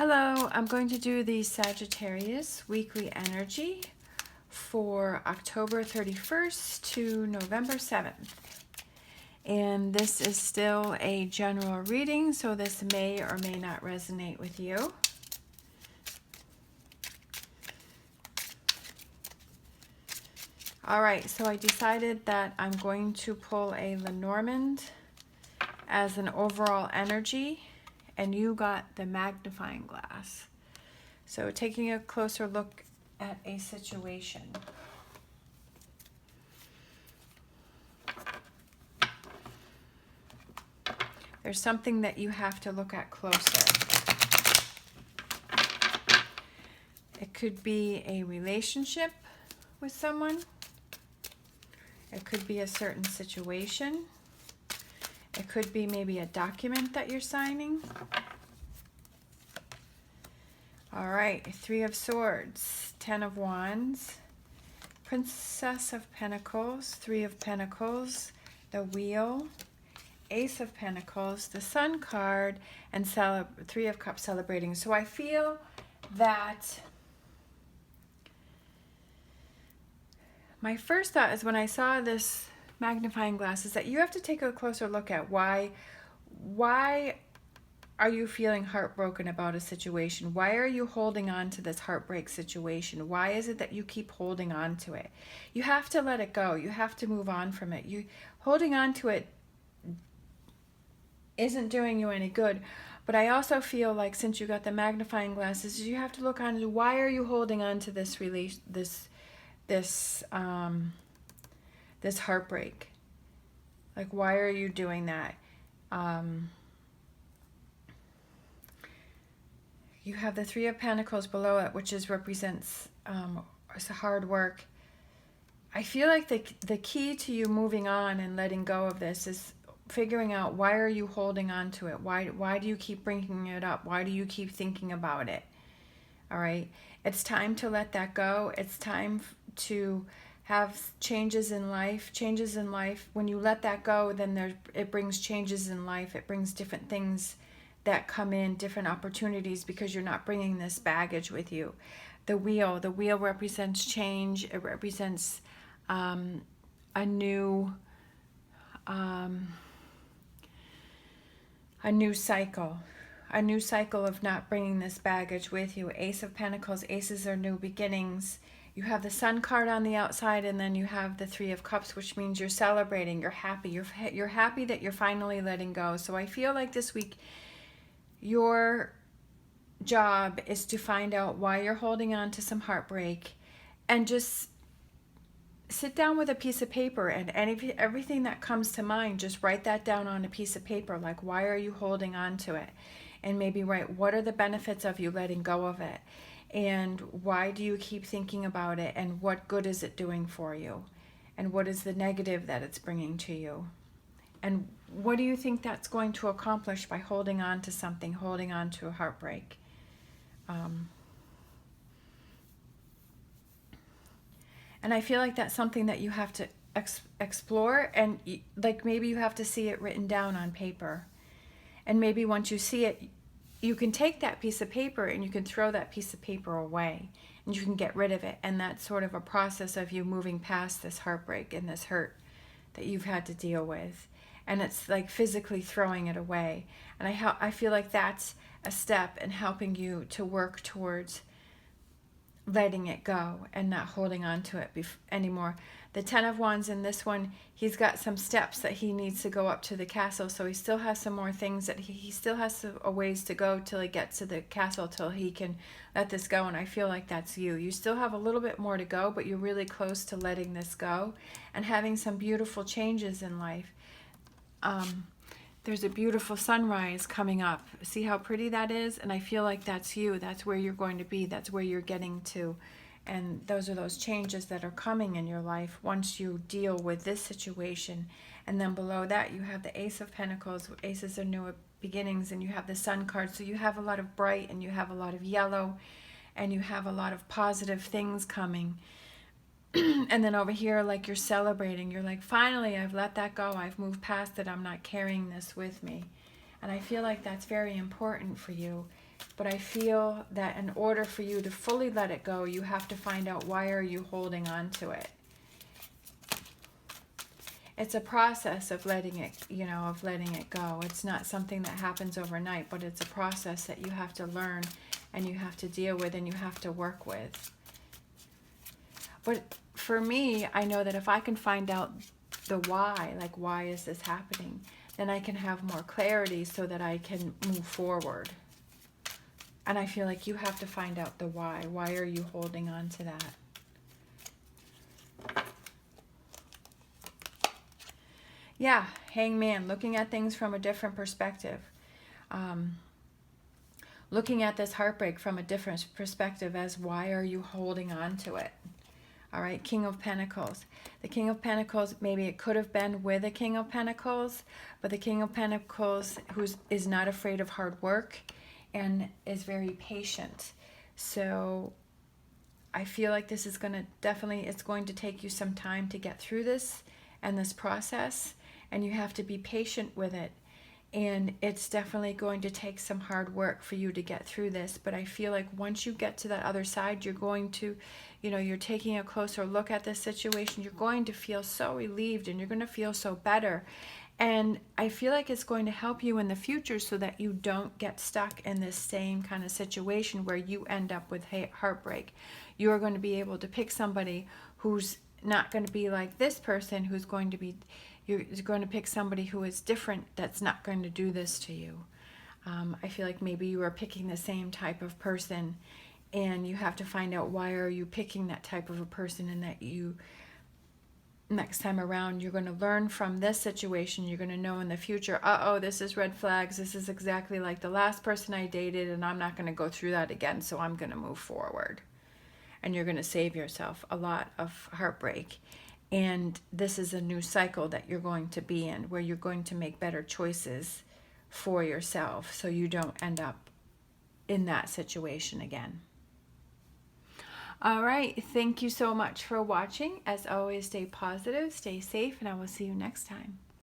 Hello, I'm going to do the Sagittarius weekly energy for October 31st to November 7th. And this is still a general reading, so this may or may not resonate with you. All right, so I decided that I'm going to pull a Lenormand as an overall energy, and you got the magnifying glass. So taking a closer look at a situation. There's something that you have to look at closer. It could be a relationship with someone. It could be a certain situation. It could be maybe a document that you're signing. All right, Three of Swords, Ten of Wands, Princess of Pentacles, Three of Pentacles, the Wheel, Ace of Pentacles, the Sun card, and Three of Cups celebrating. So I feel that my first thought is when I saw this magnifying glass is that you have to take a closer look at why are you feeling heartbroken about a situation? Why are you holding on to this heartbreak situation? Why is it that you keep holding on to it? You have to let it go. You have to move on from it. You holding on to it isn't doing you any good. But I also feel like since you got the magnifying glasses, you have to look on why are you holding on to this this heartbreak? Like, why are you doing that? You have the Three of Pentacles below it, which represents hard work. I feel like the key to you moving on and letting go of this is figuring out why are you holding on to it? Why do you keep bringing it up? Why do you keep thinking about it? All right, it's time to let that go. It's time to have changes in life. Changes in life. When you let that go, then it brings changes in life. It brings different things that come in, different opportunities, because you're not bringing this baggage with you. The wheel represents change. It represents a new cycle. A new cycle of not bringing this baggage with you. Ace of Pentacles. Aces are new beginnings. You have the Sun card on the outside, and then you have the Three of Cups, which means you're celebrating. You're happy. You're happy that you're finally letting go. So I feel like this week, your job is to find out why you're holding on to some heartbreak, and just sit down with a piece of paper, and everything that comes to mind, just write that down on a piece of paper. Like, why are you holding on to it? And maybe write, what are the benefits of you letting go of it? And why do you keep thinking about it? And what good is it doing for you? And what is the negative that it's bringing to you? And what do you think that's going to accomplish by holding on to something, holding on to a heartbreak? And I feel like that's something that you have to explore, and like maybe you have to see it written down on paper. And maybe once you see it, you can take that piece of paper and you can throw that piece of paper away, and you can get rid of it. And that's sort of a process of you moving past this heartbreak and this hurt that you've had to deal with. And it's like physically throwing it away. And I feel like that's a step in helping you to work towards letting it go and not holding on to it anymore. The Ten of Wands in this one, he's got some steps that he needs to go up to the castle, so he still has some more things that he still has a ways to go till he gets to the castle, till he can let this go. And I feel like that's you. You still have a little bit more to go, but you're really close to letting this go and having some beautiful changes in life. There's a beautiful sunrise coming up. See how pretty that is? And I feel like that's you. That's where you're going to be. That's where you're getting to. And those are those changes that are coming in your life once you deal with this situation. And then below that, you have the Ace of Pentacles. Aces are new beginnings, and you have the Sun card. So you have a lot of bright, and you have a lot of yellow, and you have a lot of positive things coming. And then over here, like, you're celebrating. You're like, finally, I've let that go. I've moved past it. I'm not carrying this with me. And I feel like that's very important for you. But I feel that in order for you to fully let it go, you have to find out, why are you holding on to it? It's a process of letting it, of letting it go. It's not something that happens overnight, but it's a process that you have to learn and you have to deal with and you have to work with. But for me, I know that if I can find out the why, like, why is this happening, then I can have more clarity so that I can move forward. And I feel like you have to find out the why. Why are you holding on to that? Yeah, Hangman, looking at things from a different perspective. Looking at this heartbreak from a different perspective as, why are you holding on to it? All right, King of Pentacles. The King of Pentacles, maybe it could have been with a King of Pentacles, but the King of Pentacles is not afraid of hard work and is very patient. So I feel like this is going to it's going to take you some time to get through this and this process, and you have to be patient with it. And it's definitely going to take some hard work for you to get through this. But I feel like once you get to that other side, you're going to, you're taking a closer look at this situation. You're going to feel so relieved and you're going to feel so better. And I feel like it's going to help you in the future so that you don't get stuck in this same kind of situation where you end up with heartbreak. You are going to be able to pick somebody who's not going to be like this person, who's going to be, you're going to pick somebody who is different, that's not going to do this to you. I feel like maybe you are picking the same type of person, and you have to find out, why are you picking that type of a person, and that you, next time around, you're going to learn from this situation. You're going to know in the future, uh-oh, this is red flags. This is exactly like the last person I dated, and I'm not going to go through that again, so I'm going to move forward. And you're going to save yourself a lot of heartbreak. And this is a new cycle that you're going to be in, where you're going to make better choices for yourself so you don't end up in that situation again. All right. Thank you so much for watching. As always, stay positive, stay safe, and I will see you next time.